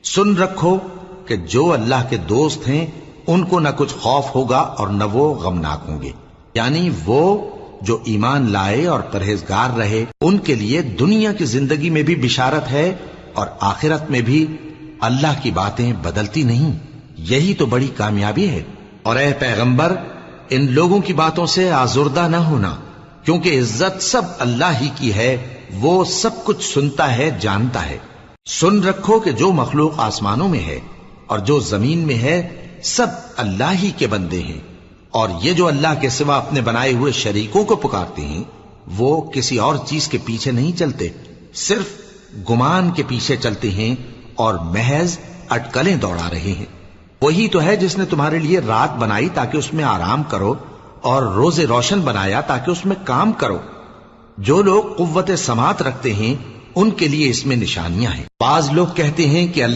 سن رکھو کہ جو اللہ کے دوست ہیں ان کو نہ کچھ خوف ہوگا اور نہ وہ غمناک ہوں گے، یعنی وہ جو ایمان لائے اور پرہیزگار رہے ان کے لیے دنیا کی زندگی میں بھی بشارت ہے اور آخرت میں بھی اللہ کی باتیں بدلتی نہیں، یہی تو بڑی کامیابی ہے۔ اور اے پیغمبر ان لوگوں کی باتوں سے آزردہ نہ ہونا، کیونکہ عزت سب اللہ ہی کی ہے، وہ سب کچھ سنتا ہے، جانتا ہے۔ سن رکھو کہ جو مخلوق آسمانوں میں ہے اور جو زمین میں ہے سب اللہ ہی کے بندے ہیں، اور یہ جو اللہ کے سوا اپنے بنائے ہوئے شریکوں کو پکارتے ہیں وہ کسی اور چیز کے پیچھے نہیں چلتے، صرف گمان کے پیچھے چلتے ہیں اور محض اٹکلیں دوڑا رہے ہیں۔ وہی تو ہے جس نے تمہارے لیے رات بنائی تاکہ اس میں آرام کرو اور روز روشن بنایا تاکہ اس میں کام کرو۔ جو لوگ قوت سماعت رکھتے ہیں ان کے لیے اس میں نشانیاں ہیں۔ بعض لوگ کہتے ہیں کہ